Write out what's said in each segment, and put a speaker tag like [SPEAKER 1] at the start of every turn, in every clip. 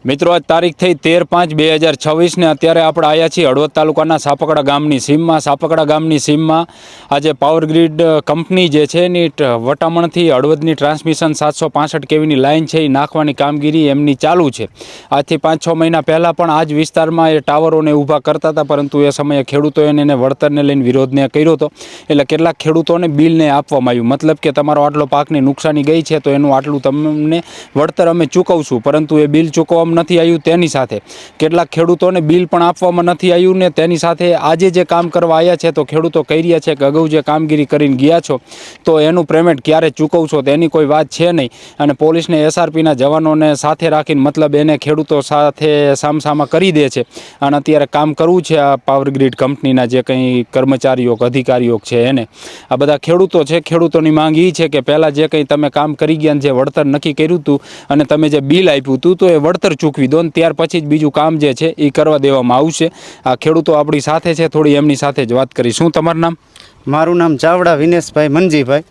[SPEAKER 1] મિત્રો આજ તારીખ થઈ 13/5/2026 ને અત્યારે આપણે આવ્યા છીએ હળવદ તાલુકાના સાપકડા ગામની સીમમાં. સાપકડા ગામની સીમમાં આજે પાવર ગ્રીડ કંપની જે છે એની વટામણથી હળવદની ટ્રાન્સમિશન 765 કેવીની લાઇન છે એ નાખવાની કામગીરી એમની ચાલુ છે. આજથી 5-6 મહિના પહેલાં પણ આ જ વિસ્તારમાં એ ટાવરોને ઊભા કરતા હતા, પરંતુ એ સમયે ખેડૂતોએ એને વળતરને લઈને વિરોધને કર્યો હતો. એટલે કેટલાક ખેડૂતોને બિલને આપવામાં આવ્યું, મતલબ કે તમારો આટલો પાકની નુકસાની ગઈ છે તો એનું આટલું તમને વળતર અમે ચૂકવશું, પરંતુ એ બિલ ચૂકવવામાં નથી આવ્યું. તેની સાથે કેટલાક ખેડૂતોને બિલ પણ આપવામાં નથી આવ્યું ને તેની સાથે આજે જે કામ કરવા આવ્યા છે તો ખેડૂતો કહી રહ્યા છે કે અગાઉ જે કામગીરી કરીને ગયા છો તો એનું પેમેન્ટ ક્યારે ચૂકવશો તેની કોઈ વાત છે નહીં. અને પોલીસને એસઆરપીના જવાનોને સાથે રાખીને મતલબ એને ખેડૂતો સાથે સામસામા કરી દે છે. અને અત્યારે કામ કરવું છે આ પાવર ગ્રીડ કંપનીના જે કંઈ કર્મચારીઓ અધિકારીઓ છે એને. આ બધા ખેડૂતો છે. ખેડૂતોની માંગ એ છે કે પહેલાં જે કંઈ તમે કામ કરી ગયા જે વળતર નક્કી કર્યું હતું અને તમે જે બિલ આપ્યું હતું તો એ વળતર ચૂકવી દો ને ત્યાર પછી જ બીજું કામ જે છે એ કરવા દેવામાં આવશે. આ ખેડૂતો આપણી સાથે છે, થોડી એમની સાથે જ વાત કરી. શું તમારું નામ?
[SPEAKER 2] મારું નામ ચાવડા વિનેશભાઈ મનજીભાઈ.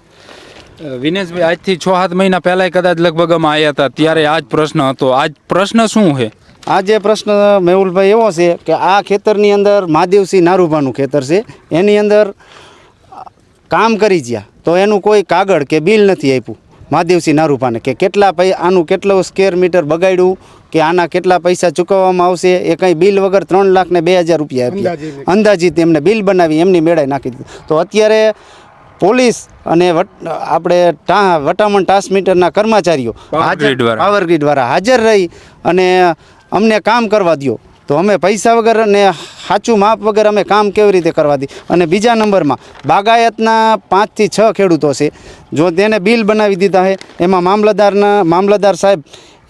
[SPEAKER 1] વિનેશભાઈ, આજથી 6-7 મહિના પહેલાં કદાચ લગભગ અમે આવ્યા હતા, ત્યારે આ જ પ્રશ્ન હતો. આજ પ્રશ્ન શું છે?
[SPEAKER 2] આજે પ્રશ્ન મેહુલભાઈ એવો છે કે આ ખેતરની અંદર મહાદેવસિંહ નારૂભાનું ખેતર છે, એની અંદર કામ કરી ગયા તો એનું કોઈ કાગળ કે બિલ નથી આપ્યું મહાદેવસિંહ નારૂભાને કે કેટલા આનું કેટલો સ્ક્વેર મીટર બગાડ્યું કે આના કેટલા પૈસા ચૂકવવામાં આવશે. એ કંઈ બિલ વગર 3,02,000 રૂપિયા આપ્યા અંદાજિત એમને બિલ બનાવી એમની મેળાએ નાખી દીધું. તો અત્યારે પોલીસ અને આપણે વટામણ ટ્રાન્સમીટરના કર્મચારીઓ પાવર ગ્રીડ વાળા હાજર રહી અને અમને કામ કરવા દો તો અમે પૈસા વગર અને સાચું માપ વગર અમે કામ કેવી રીતે કરવા દઈએ. અને બીજા નંબરમાં બાગાયતના 5 થી 6 ખેડૂતો છે, જો તેને બિલ બનાવી દીધા છે એમાં મામલતદાર સાહેબ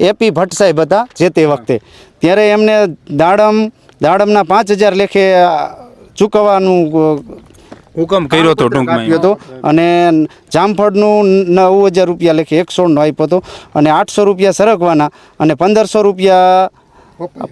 [SPEAKER 2] એપી ભટ્ટ સાહેબ હતા જે તે વખતે, ત્યારે એમને દાડમના 5,000 લેખે ચૂકવવાનું
[SPEAKER 1] હુકમ કર્યો હતો ટૂંકમાં
[SPEAKER 2] હતો અને જામફળનું 9,000 રૂપિયા લેખે 116 આપ્યો હતો અને 800 રૂપિયા સરગવાના અને 1,500 રૂપિયા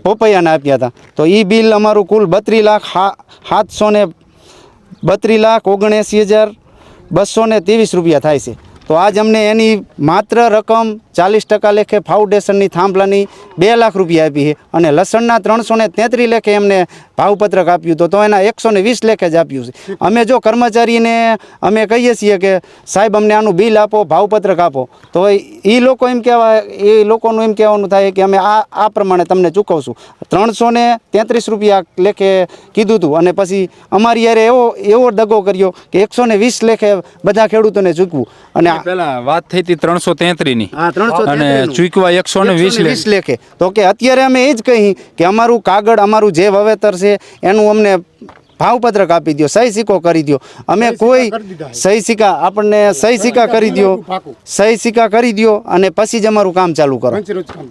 [SPEAKER 2] પોપૈયાના આપ્યા હતા. તો એ બિલ અમારું કુલ 32,779,223 રૂપિયા થાય છે. તો આજ અમને એની માત્ર રકમ 40% લેખે ફાઉન્ડેશનની થાંભલાની 2 લાખ રૂપિયા આપી છે અને લસણના 333 લેખે એમને ભાવપત્રક આપ્યું તો એના 120 લેખે જ આપ્યું છે. અમે જો કર્મચારીને અમે કહીએ છીએ કે સાહેબ અમને આનું બિલ આપો, ભાવપત્રક આપો, તો એ લોકો એમ કહેવાય, એ લોકોનું એમ કહેવાનું થાય કે અમે આ પ્રમાણે તમને ચૂકવશું. 333 રૂપિયા લેખે કીધું હતું અને પછી અમારી યારે એવો દગો કર્યો કે 120 લેખે બધા ખેડૂતોને ચૂકવું. અને
[SPEAKER 1] પેલા વાત થઈ હતી 333 ની અને ચૂકવા 120
[SPEAKER 2] લેખે. તો કે અત્યારે અમે એ જ કહી કે અમારું કાગળ, અમારું જે વાવેતર છે એનું અમને ભાવપત્રક આપી દો, સહી સિક્કો કરી દો. અમે કોઈ સહી સિક્કા કરી દો અને પછી જ અમારું કામ ચાલુ કરો.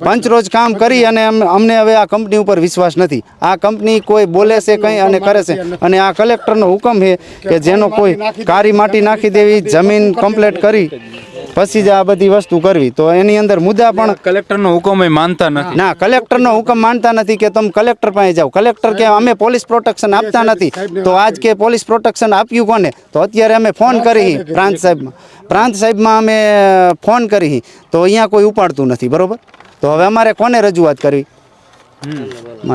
[SPEAKER 2] પંચરોજ કામ કરી અને અમને હવે આ કંપની ઉપર વિશ્વાસ નથી. આ કંપની કોઈ બોલે છે કંઈ અને કરે છે અને આ કલેક્ટરનો હુકમ છે કે જેનો કોઈ કાળી માટી નાખી દેવી, જમીન કમ્પ્લીટ કરી પછી જ આ બધી વસ્તુ કરવી. તો એની અંદર મુદ્દા પણ
[SPEAKER 1] કલેક્ટરનો હુકમ માનતા નથી.
[SPEAKER 2] ના, કલેક્ટરનો હુકમ માનતા નથી કે તમે કલેક્ટર પાસે જાઓ. કલેક્ટર કે અમે પોલીસ પ્રોટેક્શન આપતા નથી. તો આજ કે પોલીસ પ્રોટેક્શન આપ્યું કોને? તો અત્યારે અમે ફોન કરી પ્રાંત સાહેબમાં અમે ફોન કરી તો અહીંયા કોઈ ઉપાડતું નથી. બરોબર, તો હવે અમારે કોને રજૂઆત કરવી?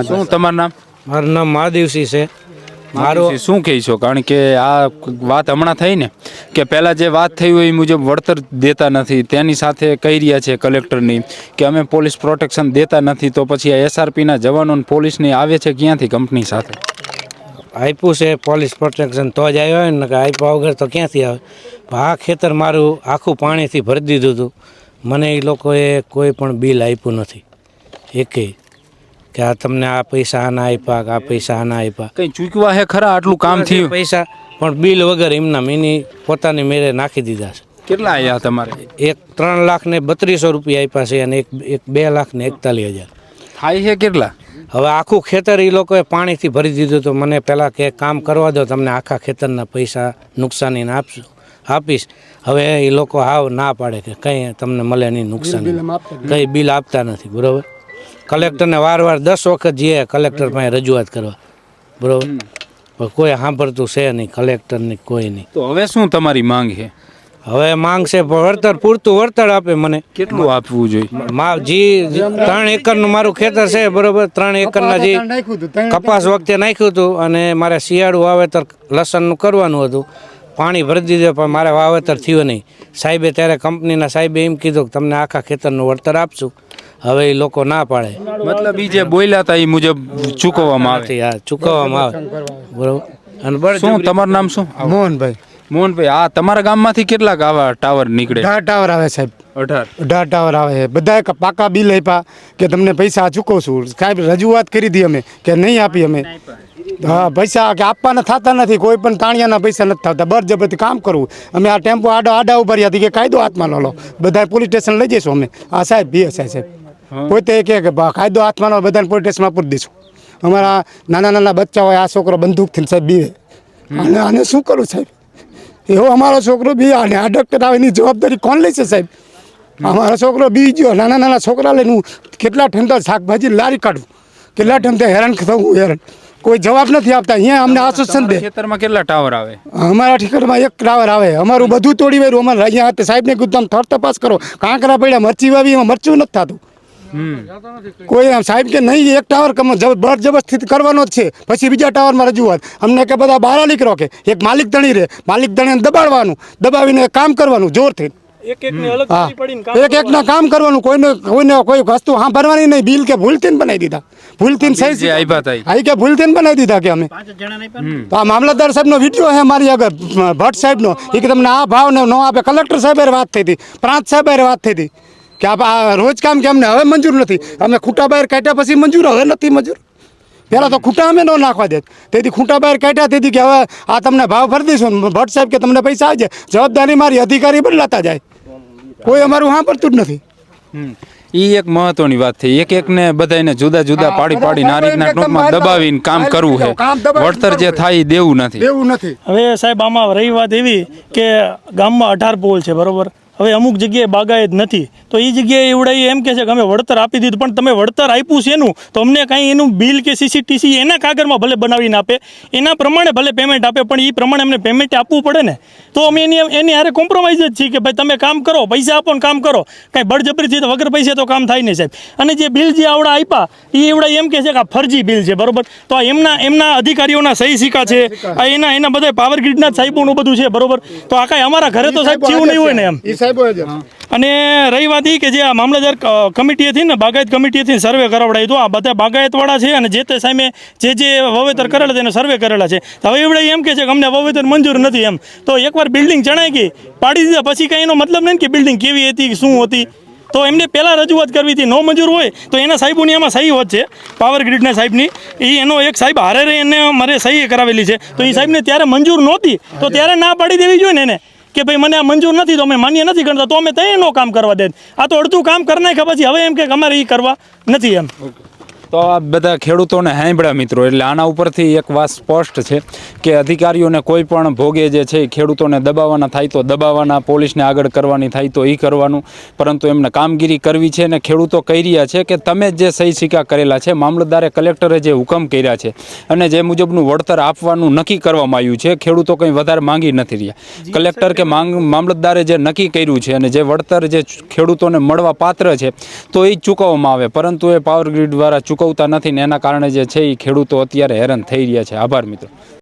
[SPEAKER 1] શું તમારું નામ?
[SPEAKER 3] મારું નામ મહાદેવસિંહ છે.
[SPEAKER 1] મારું શું કહીશો? કારણ કે આ વાત હમણાં થઈ ને કે પહેલાં જે વાત થઈ હોય એ મુજબ વળતર દેતા નથી, તેની સાથે કહી રહ્યા છે કલેક્ટરની કે અમે પોલીસ પ્રોટેક્શન દેતા નથી. તો પછી આ એસઆરપીના જવાનો પોલીસની આવે છે ક્યાંથી કંપની સાથે?
[SPEAKER 3] આપ્યું છે પોલીસ પ્રોટેક્શન તો જ આવ્યો હોય ને, આપ્યા વગર તો ક્યાંથી આવે? આ ખેતર મારું આખું પાણીથી ભરી દીધું હતું. મને એ લોકોએ કોઈ પણ બિલ આપ્યું નથી એકેય કે આ તમને આ પૈસા આના આપ્યા કે આ પૈસા આના આપ્યા.
[SPEAKER 1] કંઈ ચૂકવા હે ખરા? આટલું કામ થયું
[SPEAKER 3] પૈસા પણ બિલ વગર એમના એની પોતાની મેળે નાખી દીધા છે.
[SPEAKER 1] કેટલા આવ્યા તમારે?
[SPEAKER 3] એક 3,32,000 રૂપિયા આપ્યા છે અને એક 2,41,000
[SPEAKER 1] થાય છે. કેટલા?
[SPEAKER 3] હવે આખું ખેતર એ લોકોએ પાણીથી ભરી દીધું. તો મને પહેલાં કે કામ કરવા દો, તમને આખા ખેતરના પૈસા નુકસાનીને આપીશ. હવે એ લોકો હાવ ના પાડે કે કંઈ તમને મળે નહીં નુકસાની, કંઈ બિલ આપતા નથી. બરાબર, કલેક્ટરને વાર 10 વખત જઈએ કલેક્ટર પાસે રજૂઆત કરવા. બરાબર, કોઈ સાંભળતું છે નહીં કલેક્ટરની, કોઈ નહીં.
[SPEAKER 1] તો હવે શું તમારી માંગ છે?
[SPEAKER 3] હવે માંગ છે વળતર, પૂરતું વળતર આપે મને.
[SPEAKER 1] કેટલું આપવું જોઈએ?
[SPEAKER 3] જી 3 એકરનું મારું ખેતર છે, બરોબર. 3 એકરના જે કપાસ વખતે નાખ્યું હતું અને મારે શિયાળું વાવેતર લસણનું કરવાનું હતું. પાણી ભરી દીધું પણ મારે વાવેતર થયું નહીં. સાહેબે ત્યારે કંપનીના સાહેબે એમ કીધું કે તમને આખા ખેતરનું વળતર આપશું. હવે એ લોકો ના પાડે.
[SPEAKER 1] મતલબ ઈ જે બોલ્યા હતા એ મુજબ ચૂકવવામાં આવે.
[SPEAKER 3] નથી, આ ચૂકવવામાં આવે, બરોબર. અને
[SPEAKER 1] શું તમારું નામ શું?
[SPEAKER 2] મોહનભાઈ.
[SPEAKER 1] મોહનભાઈ, આ તમારા ગામમાંથી કેટલાક આવા ટાવર નીકળે?
[SPEAKER 2] 18 ટાવર આવે સાહેબ,
[SPEAKER 1] 18.
[SPEAKER 2] 18 ટાવર આવે. બધા પાકા બિલ આપ્યા કે તમને પૈસા ચૂકવશું. સાહેબ રજૂઆત કરી હતી અમે કે નહીં આપી અમે. હા, પૈસા કે આપવાના થતા નથી. કોઈ પણ તાણિયાના પૈસા નથી થતા. બળજબરથી કામ કરવું. અમે આ ટેમ્પો આડા ઉભા હતી કે કાયદો હાથમાં લો, બધા પોલીસ સ્ટેશન લઈ જઈશું અમે. આ સાહેબ સાહેબ પોતે કે કાયદો હાથમાં લો, બધાને પોલીસ સ્ટેશનમાં પૂરી દઈશું. અમારા નાના બચ્ચા હોય, આ છોકરો બંદૂકથી સાહેબ બીવે. અને આને શું કરું સાહેબ? એવો અમારો છોકરો બી અને આ ડૉક્ટર આવે એની જવાબદારી કોણ લેશે સાહેબ? અમારો છોકરો બી ગયો. નાના છોકરા લઈને હું કેટલા ઠેમતા શાકભાજી લારી કાઢું, કેટલા ઠેમતા હેરાન થવું. હેરાન કોઈ જવાબ નથી આપતા. અહીંયા અમને આશ્વાસન દે.
[SPEAKER 1] ખેતરમાં કેટલા ટાવર આવે?
[SPEAKER 2] અમારા ઠીકરમાં 1 ટાવર આવે. અમારું બધું તોડી વાર્યું. અમારે અહીંયા સાહેબને કીધું તમે થર તપાસ કરો. કાંકરા પડ્યા, મરચી વાવી, એમાં મરચું નથી થતું. કોઈ સાહેબ કે નહીં, 1 ટાવર બળજબરથી કરવાનો જ છે. પછી બીજા ટાવરમાં રજૂઆત. અમને કે બધા બહાર નીકળો, કે એક માલિક ધણી રહે, માલિક ધણીને દબાડવાનું, દબાવીને કામ કરવાનું જોરથી. એક કામ કરવાનું. કોઈ વસ્તુ સાંભળવાની નહીં. બિલ કે ભૂલથી બનાવી દીધા. ભૂલથી સહી આઈ કે ભૂલથી બનાવી દીધા કે અમે. તો આ મામલતદાર સાહેબનો વિડીયો છે મારી આગળ, ભટ્ટ સાહેબનો. એ કે તમને આ ભાવ ન આપે. કલેક્ટર સાહેબે વાત થઈ હતી, પ્રાંત સાહેબે વાત થઈ હતી કે આ રોજ કામ કે અમને હવે મંજૂર નથી. અમે ખૂટા બહાર કાઢ્યા પછી મંજૂર, હવે નથી મંજૂર. પહેલાં તો ખૂટા અમે ન નાખવા દે. તેથી ખૂટા બહાર કાઢ્યા તેથી કે હવે આ તમને ભાવ ભરી દઈશું. ભટ્ટ સાહેબ કે તમને પૈસા આવી જાય. જવાબદારી મારી, અધિકારી બદલાતા જાય. કોઈ અમારું સાંભળતું જ નથી.
[SPEAKER 1] ઈ એક મહત્વની વાત થઈ. એકને બધાને જુદા પાડી આ રીતના ટૂંકમાં દબાવીને કામ કરવું છે. વળતર જે થાય એ દેવું નથી.
[SPEAKER 4] હવે સાહેબ આમાં રહી વાત એવી કે ગામમાં 18 પોલ છે, બરોબર. હવે અમુક જગ્યાએ બાગાયત નથી, તો એ જગ્યાએ એવડાઈ એમ કહે છે કે અમે વળતર આપી દીધું. પણ તમે વળતર આપ્યું છે એનું, તો અમને કાંઈ એનું બિલ કે CCTC એના કાગળમાં ભલે બનાવીને આપે, એના પ્રમાણે ભલે પેમેન્ટ આપે, પણ એ પ્રમાણે અમને પેમેન્ટ આપવું પડે ને. તો અમે એની હારે કોમ્પ્રોમાઇઝ જ છીએ કે ભાઈ તમે કામ કરો, પૈસા આપો ને કામ કરો. કાંઈ બળજબરીથી તો વગર પૈસા તો કામ થાય નહીં સાહેબ. અને જે બિલ જે આવડા આપ્યા એ એવડા એમ કહે છે કે આ ફરજી બિલ છે, બરોબર. તો એમના અધિકારીઓના સહી સિક્કા છે, એના બધા પાવર ગ્રીડના સાહેબોનું બધું છે, બરોબર. તો આ કાંઈ અમારા ઘરે તો સાહેબ થયું નહીં હોય ને એમ. અને રહી વાત એ કે જે આ મામલતદાર કમિટી હતી ને, બાગાયત કમિટી હતી, સર્વે કરાવડાવી. તો આ બધા બાગાયતવાળા છે અને જે તે સામે જે વાવેતર કરેલા છે એને સર્વે કરેલા છે. હવે એવડે એમ કે છે કે અમને વાવેતર મંજૂર નથી એમ. તો એકવાર બિલ્ડિંગ જણાઈ ગઈ, પાડી દીધા, પછી કાંઈ એનો મતલબ નહીં કે બિલ્ડિંગ કેવી હતી, શું હતી. તો એમને પહેલાં રજૂઆત કરવી હતી. ન મંજૂર હોય તો એના સાહેબોની એમાં સહી હોત છે, પાવર ગ્રીડના સાહેબની. એનો એક સાહેબ હારે રહી એને મારે સહી કરાવેલી છે. તો એ સાહેબને ત્યારે મંજૂર નહોતી, તો ત્યારે ના પાડી દેવી જોઈએ ને એને કે ભાઈ મને આ મંજૂર નથી, તો અમે માન્ય નથી કરતા, તો અમે ત્યાં નો કામ કરવા દે. આ તો અડધું કામ કરી નાખ્યા પછી હવે એમ કે અમારે એ કરવા નથી એમ.
[SPEAKER 1] તો આ બધા ખેડૂતોને સાંભળ્યા મિત્રો. એટલે આના ઉપરથી એક વાત સ્પષ્ટ છે કે અધિકારીઓને કોઈ પણ ભોગે જે છે એ ખેડૂતોને દબાવવાના થાય તો દબાવવાના, પોલીસને આગળ કરવાની થાય તો એ કરવાનું. પરંતુ એમને કામગીરી કરવી છે અને ખેડૂતો કહી રહ્યા છે કે તમે જે સહી સિક્કા કરેલા છે, મામલતદારે કલેક્ટરે જે હુકમ કર્યા છે અને જે મુજબનું વળતર આપવાનું નક્કી કરવામાં આવ્યું છે, ખેડૂતો કંઈ વધારે માંગી નથી રહ્યા. કલેક્ટર કે મામલતદારે જે નક્કી કર્યું છે અને જે વળતર જે ખેડૂતોને મળવા પાત્ર છે તો એ જ ચૂકવવામાં આવે. પરંતુ એ પાવર ગ્રીડ દ્વારા ચૂકવતા નથી ને એના કારણે જે છે એ ખેડૂતો અત્યારે હેરાન થઈ રહ્યા છે. આભાર મિત્રો.